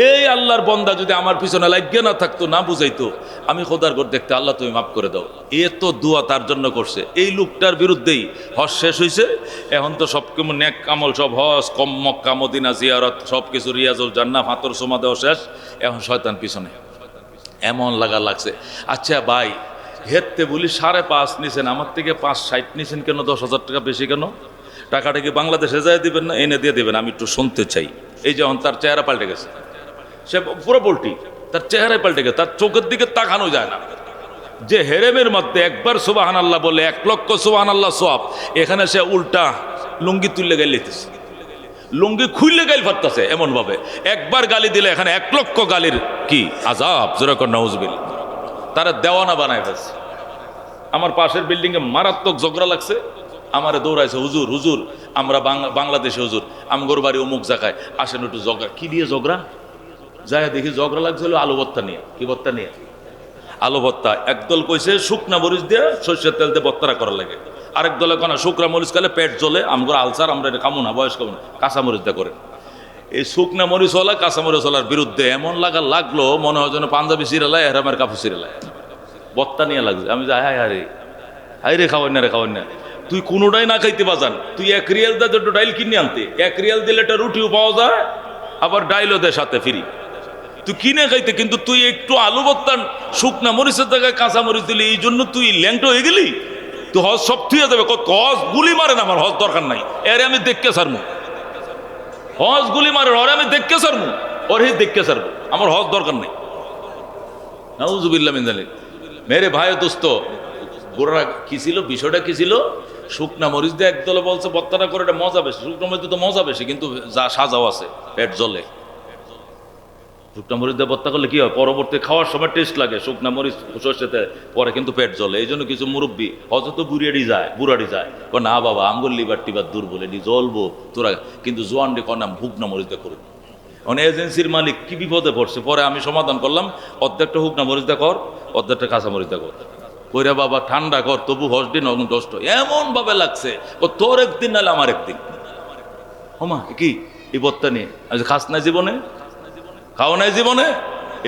এই আল্লাহর বন্দা যদি আমার পিছনে লাগিয়ে না থাকতো, না বুঝাইতো, আমি খোদার ঘর দেখতে, আল্লাহ তুমি মাফ করে দাও, এ তো দোয়া তার জন্য করছে। এই লোকটার বিরুদ্ধেই হজ শেষ হয়েছে। এখন তো সব কেমন নেক আমল, সব হজ, মক্কা মদিনা জিয়ারত, সব কিছু রিয়াজুল জান্নাহ, ফাতর সোমা দেওয়া শেষ। এখন শয়তান পিছনে এমন লাগছে। আচ্ছা ভাই, হেরতে বলি 5.5 নিছেন, আমার থেকে 5.60 নিছেন কেন? 10,000 টাকা বেশি কেন? টাকাটা কি বাংলাদেশে যায় দিবেন না এনে দিয়ে দিবেন? আমি একটু শুনতে চাই। এই যখন তার চেহারা পাল্টে গেছে, সে পুরো পোল্টি, তার চেহারায় পাল্টে গেছে, তার চোখের দিকে তাকানো যায় না। যে হেরেমের মধ্যে একবার সুবহানাল্লাহ বলে 1 লক্ষ সুবহানাল্লাহ সওয়াব, এখানে সে উল্টা লুঙ্গি তুললে গাইল দিতেছে, লুঙ্গি খুললে গাইল ফাটতেছে এমন ভাবে। একবার গালি দিলে এখানে 1 লক্ষ গালির কি আযাব, যেরকম নাউজুবিল্লাহ, তারা দেওয়ানা বানায় ফেলছে। আমার পাশের বিল্ডিংয়ে মারাত্মক ঝগড়া লাগছে, আমারে দৌড়াইছে, হুজুর হুজুর আমরা বাংলাদেশে, হুজুর আমগোর বাড়ি অমুক জায়গায়, আসেন একটু ঝগড়া। কি দিয়ে ঝগড়া? যায় দেখি ঝগড়া লাগছিল আলু ভর্তা নিয়ে। কি ভর্তা নিয়ে? আলু ভর্তা। একদল কইছে শুকনা মরিচ দিয়ে সর্ষের তেল দিয়ে ভর্তারা করা লাগে, আরেক দলে কোনা শুকনা মরিচ খেলে পেট জ্বলে, আমগোর আলসার, আমরা এটা খামো না, বয়স খামো না, কাঁচা মরিচ দিয়ে করে। এই শুকনা মরিচওয়ালা কাঁচা মরিচওয়ালার বিরুদ্ধে এমন লাগলো মনে হয় যেন পাঞ্জাবি সিরিয়ালায় হেরামের কাপড় সিরিয়ালায় বত্তা নিয়ে লাগছে। আমি যাই, হায় হারে হাই রে, খাওয়াই না রে, খাওয়াই না। তুই কোনোটাই না খাইতে বাজান, তুই 1 রিয়াল দিয়ে একটু ডাইল কিনে আনতে, 1 রিয়াল দিলে একটা রুটিও পাওয়া যায়, আবার ডাইলও দেয় সাথে ফ্রি, তুই কিনে খাইতে। কিন্তু তুই একটু আলু ভর্তা শুকনা মরিচের জায়গায় কাঁচা মরিচ দিলি, এই জন্য তুই ল্যাংটো হয়ে গেলি। তুই হজ সব থুয়ে যাবে, হজ গুলি মারে না, আমার হজ দরকার নাই, এর আমি দেখকে সারমু। হজ গুলি মারে, ওরে আমি দেখকে সারমু, ওর হে দেখকে সারবো, আমার হজ দরকার নেই। নাউজুবিল্লাহ মিন যালিক। মেরে ভাই দোস্ত, গোড়া কি ছিল, বিষয়টা কি ছিল? শুকনা মরিচ দিয়ে একদলে বলছে বত্তাটা করে, এটা মজা বেশি। শুকনা মরিচ তো মজা বেশি, কিন্তু যা সাজাও আছে, পেট জ্বলে। শুকনা মরিচ দিয়ে ভর্তা করলে কি হয়? পরবর্তী খাওয়ার সময় টেস্ট লাগে, শুকনা মরিচ সর্ষেতে পরে কিন্তু পেট জ্বলে। এই জন্য কিছু মুরব্বী হয়তো বুড়াড়ি যায়, না বাবা আমগোর লিভার টিভার দুর্বল, এটি জ্বলবো তোরা, কিন্তু জোয়ান ডে কর নাম শুকনা মরিচ দিয়ে করুন। মানে এজেন্সির মালিক কি বিপদে পড়ছে, পরে আমি সমাধান করলাম, অর্ধেকটা শুকনা মরিচ দিয়ে কর, অর্ধেকটা কাঁচা মরিচ দিয়ে কর, কইরা বাবা ঠান্ডা কর, তবু হস দিন নষ্ট। এমন ভাবে লাগছে ও তোর একদিন নাহলে আমার একদিন। হমা কি এই বত্তা নিয়ে খাস নাই জীবনে, খাও নাই জীবনে,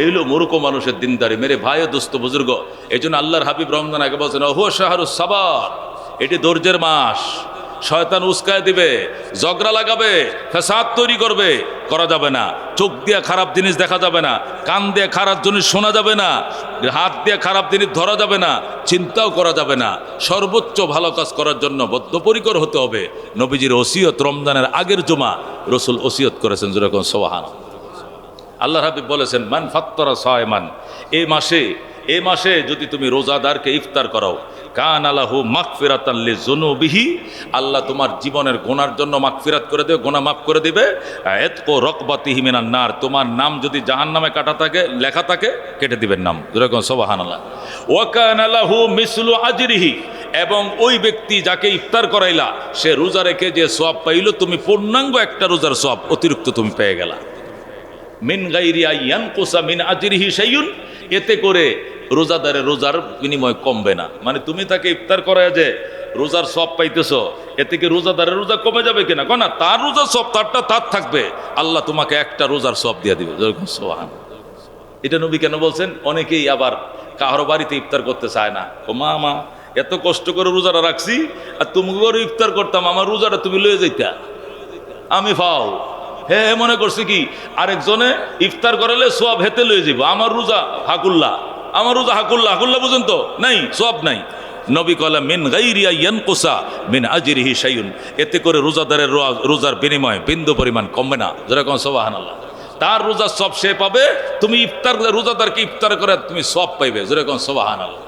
এইগুলো মূর্খ মানুষের দিনদারি। মেরে ভাই দোস্ত বুজুর্গ, এই জন্য আল্লাহর হাবিব রমজান আগে বলছেন, ওহো শাহরুস সাবার, এটি ধৈর্যের মাস। শয়তান উস্কায় দিবে, ঝগড়া লাগাবে, ফ্যাসাদ তৈরি করবে, করা যাবে না। চোখ দিয়ে খারাপ জিনিস দেখা যাবে না, কান দিয়ে খারাপ জিনিস শোনা যাবে না, হাত দিয়ে খারাপ জিনিস ধরা যাবে না, চিন্তাও করা যাবে না। সর্বোচ্চ ভালো কাজ করার জন্য বদ্ধপরিকর হতে হবে। নবীজির ওসিয়ত রমজানের আগের জুমা রসুল ওসিয়ত করেছেন, যেরকম সুবহানাল্লাহ। আল্লাহ হাবিব বলেছেন, মান ফাত্তারা সায়মান, এই মাসে যদি তুমি রোজাদারকে ইফতার করাও, কান আলাহু মাগফিরাতান লিযুনুবিহি, আল্লাহ তোমার জীবনের গুনার জন্য মাগফিরাত করে দেবে, গুনাহ মাফ করে দিবে। ইতকু রাকবাতিহি মিনান নার, তোমার নাম যদি জাহান্নামে কাটা থাকে, লেখা থাকে, কেটে দিবেন নাম, যেরকম সুবহানাল্লাহ। ওয়া কান আলাহু মিসলু আজরিহি, এবং ওই ব্যক্তি যাকে ইফতার করাইলা সে রোজা রেখে যে সওয়াব পাইল, তুমি পূর্ণাঙ্গ একটা রোজার সওয়াব অতিরিক্ত তুমি পেয়ে গেলা। মিন গাইরি আইয়ানকুসা মিন আজরিহি শাইউন, এতে করে রোজাদারের রোজার বিনিময় কমবে না। মানে তুমি তাকে ইফতার করায় যে রোজার সওয়াব পাইতেছো, এতে কি রোজাদারের রোজা কমে যাবে কিনা? না, তার রোজার সওয়াব তারটা তার থাকবে, আল্লাহ তোমাকে একটা রোজার সওয়াব দিয়ে দিবে। সুবহানাল্লাহ। এটা নবী কেন বলছেন? অনেকেই আবার কারো বাড়িতে ইফতার করতে চায় না। ও মা, এত কষ্ট করে রোজাটা রাখছি, আর তুমি করে ইফতার করতাম, আমার রোজাটা তুমি লয়ে যাইতা, আমি পাও। হ্যাঁ, মনে করছি কি আরেকজনে ইফতার করালে সওয়াব হেতে লয়ে যাব, আমার রোজা হাকুল্লা, আমার রোজা হাকুল্লা, হাকুল্লা বুঝুন তো নাই, সওয়াব নাই। নবী কলা মিন গাইরি আইয়ানকুসা মিন আজরিহি শাইউন, এতে করে রোজাদারের রোজার বিনিময় বিন্দু পরিমাণ কমবে না, যেরকম সুবহানাল্লাহ। তার রোজার সওয়াব সে পাবে, তুমি ইফতার রোজাদারকে ইফতার করে তুমি সওয়াব পাইবে, যেরকম সুবহানাল্লাহ।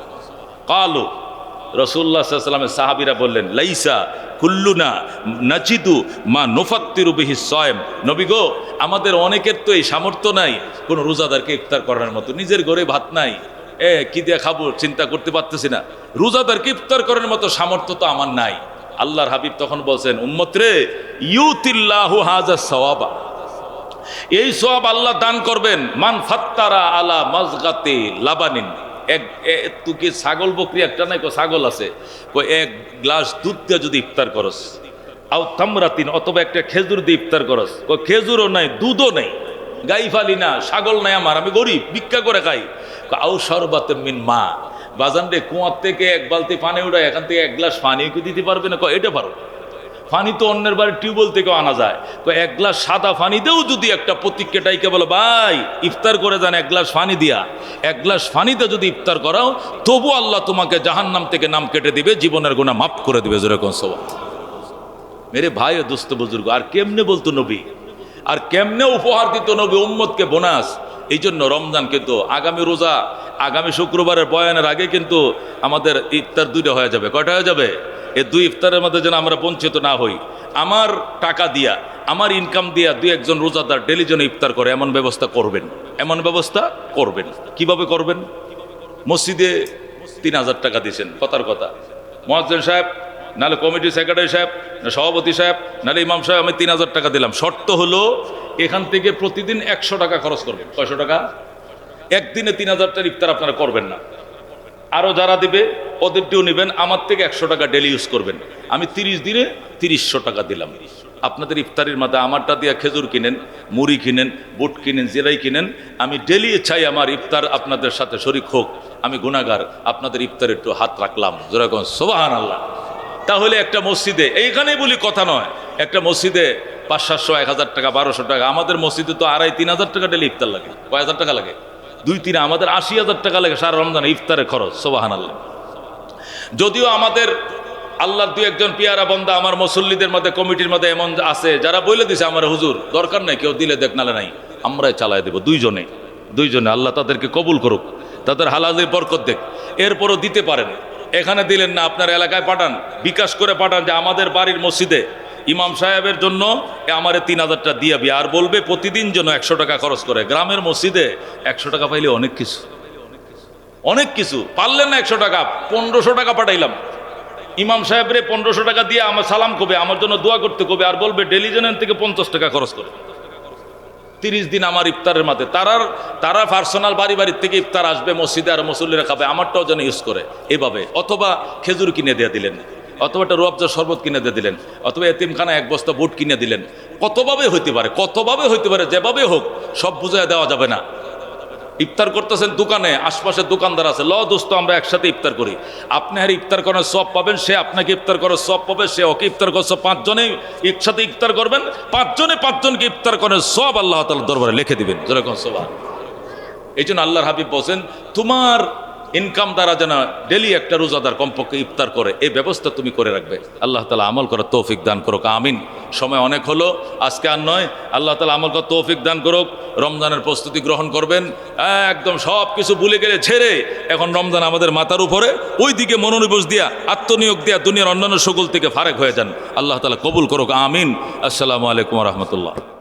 কালু, রাসূলুল্লাহ সাল্লাল্লাহু আলাইহি ওয়াসাল্লামের সাহাবীরা বললেন, লাইসা কুল্লুনা নাজিদু মা নুফাত্তিরু বিহি সায়ম, নবী গো, আমাদের অনেকের তো এই সামর্থ্য নাই কোনো রোজাদারকে ইফতার করার মতো, নিজের ঘরে ভাত নাই, কি দিয়ে খাবো চিন্তা করতে পারতেছি না, রোজাদারকে ইফতার করার মতো সামর্থ্য তো আমার নাই। আল্লাহর হাবিব তখন বলছেন, উম্মত রে, ইউতিল্লাহু হাযা সাওয়াবা, এই সওয়াব আল্লাহ দান করবেন, মান ফাত্তারা আলা মাজগাতি লাবানিন, তুই ছাগল বকরি একটা নাই, ছাগল আছে, এক গ্লাস দুধ দিয়ে যদি ইফতার করস, আও তামরাতিন, অথবা একটা খেজুর দিয়ে ইফতার করস, খেজুরও নাই, দুধও নেই, গাই ফালি না, ছাগল নাই আমার, আমি গরিব, ভিক্ষা করে খাই, আও শরবাতে মিন মা, বাজান রে, কুয়ার থেকে এক বালতি পানি উঠায়, এখান থেকে এক গ্লাস পানি কি দিতে পারবে না? এটা পারো, পানি তো অন্যের বাড়ির টিউবওয়েল থেকেও আনা যায়, এক গ্লাস সাদা পানিতেও যদি একটা প্রতীককে ডাইকে বলো, ভাই ইফতার করে যান এক গ্লাস পানি দিয়া, এক গ্লাস পানিতে যদি ইফতার করাও, তবু আল্লাহ তোমাকে জাহান্নাম থেকে নাম কেটে দিবে, জীবনের গুনাহ মাফ করে দিবে, যেরকম সওয়াব। মেরে ভাই ও দোস্ত বুজুর্গ, আর কেমনে বলতো নবী, আর কেমনে উপহার দিত নবী উম্মতকে, বোনাস। এই জন্য রমজান কিন্তু আগামী রোজা, আগামী শুক্রবারের বয়ানের আগে কিন্তু আমাদের ইফতার দুইটা হয়ে যাবে। কয়টা হয়ে যাবে? এই দুই ইফতারের মধ্যে যেন আমরা বঞ্চিত না হই। আমার টাকা দিয়া, আমার ইনকাম দিয়া দুই একজন রোজাদার ডেলি যেন ইফতার করে, এমন ব্যবস্থা করবেন, এমন ব্যবস্থা করবেন। কিভাবে করবেন? মসজিদে 3000 টাকা দিয়েছেন, কথার কথা, মুয়াজ্জিন সাহেব, নাহলে কমিটি সেক্রেটারি সাহেব, না সভাপতি সাহেব, নাহলে ইমাম সাহেব, আমি 3000 টাকা দিলাম, শর্ত হলো এখান থেকে প্রতিদিন 100 টাকা খরচ করবেন। 100 টাকা? একদিনে 3000 টাকার ইফতার আপনারা করবেন না, আরও যারা দিবে ওদেরটিও নেবেন, আমার থেকে 100 টাকা ডেলি ইউজ করবেন। আমি 30 দিনে 300 টাকা দিলাম। আপনাদের ইফতারির মধ্যে আমারটা দিয়ে খেজুর কিনেন, মুড়ি কিনেন, বুট কিনেন, জিরাই কিনেন, আমি ডেলি চাই আমার ইফতার আপনাদের সাথে শরীক হোক। আমি গুনাহগার, আপনাদের ইফতারে একটু হাত রাখলাম, যেরকম সুবহানাল্লাহ। তাহলে একটা মসজিদে, এইখানেই বলি কথা নয়, একটা মসজিদে 500-700 1000 টাকা 1200 টাকা, আমাদের মসজিদে তো 2500-3000 টাকা ডেলি ইফতার লাগে। কয় হাজার টাকা লাগে? 2-3, আমাদের 80,000 টাকা লাগে সারা রমজানে ইফতারের খরচ। সুবহানাল্লাহ। যদিও আমাদের আল্লাহর দুই একজন পিয়ারা বন্দা আমার মুসল্লিদের মধ্যে, কমিটির মধ্যে এমন আছে যারা বলে দিছে, আমার হুজুর দরকার নাই, কেউ দিলে দেখ নালে নাই, আমরাই চালাই দেবো, দুইজনে। আল্লাহ তাদেরকে কবুল করুক, তাদের হালালে বরকত দেখ। এরপরও দিতে পারেন, এখানে দিলেন না, আপনার এলাকায় পাঠান, বিকাশ করে পাঠান, যে আমাদের বাড়ির মসজিদে ইমাম সাহেবের জন্য আমারে 3000 টাকা দিয়াবি, আর বলবে প্রতিদিন যেন 100 টাকা খরচ করে। গ্রামের মসজিদে 100 টাকা পাইলে অনেক কিছু, অনেক কিছু। পারলেন না 100 টাকা, 1500 টাকা পাঠাইলাম, ইমাম সাহেবরে 1500 টাকা দিয়ে আমার সালাম কবে, আমার জন্য দোয়া করতে কবে, আর বলবে ডেলি যেন থেকে 50 টাকা খরচ করে। 30 দিন আমার ইফতারের মাঝে তারা পার্সোনাল বাড়ির থেকে ইফতার আসবে মসজিদে, আর মুসল্লিরা খাবে, আমারটাও যেন ইউজ করে এভাবে। অথবা খেজুর কিনে দিয়ে দিলেন, অথবা একটা রুয়াবজার শরবত কিনে দিয়ে দিলেন, অথবা এতিমখানা 1 বস্তা বুট কিনে দিলেন। কতভাবে হইতে পারে, কতভাবে হইতে পারে, যেভাবে হোক সব বুঝায় দেওয়া যাবে না। ইফতার করতেছেন দোকানে, আশপাশে দোকানদার আছে, ল দোস্ত আমরা একসাথে ইফতার করি। আপনি আর ইফতার করার সব পাবেন, সে আপনাকে ইফতার করার সব পাবে, সে ওকে ইফতার করছে, পাঁচজনে একসাথে ইফতার করবেন, পাঁচজনকে ইফতার করার সব আল্লাহ তাআলার দরবারে লিখে দিবেন। যেরকম সবাই এই জন্য আল্লাহর হাবিব বলছেন, তোমার ইনকাম দ্বারা যেন ডেলি একটা রোজাদার কমপক্ষে ইফতার করে, এই ব্যবস্থা তুমি করে রাখবে। আল্লাহ তাআলা আমল করার তৌফিক দান করুক, আমিন। সময় অনেক হলো, আজকে আর নয়। আল্লাহ তাআলা আমল করার তৌফিক দান করুক। রমজানের প্রস্তুতি গ্রহণ করবেন, একদম সব কিছু ভুলে গেলে ছেড়ে এখন রমজান আমাদের মাথার উপরে, ওই দিকে মনোনিবেশ দিয়া, আত্মনিয়োগ দিয়া দুনিয়ার অন্যান্য সকল থেকে ফারেক হয়ে যান। আল্লাহ তাআলা কবুল করুক, আমিন। আসসালামু আলাইকুম ওয়া রাহমাতুল্লাহ।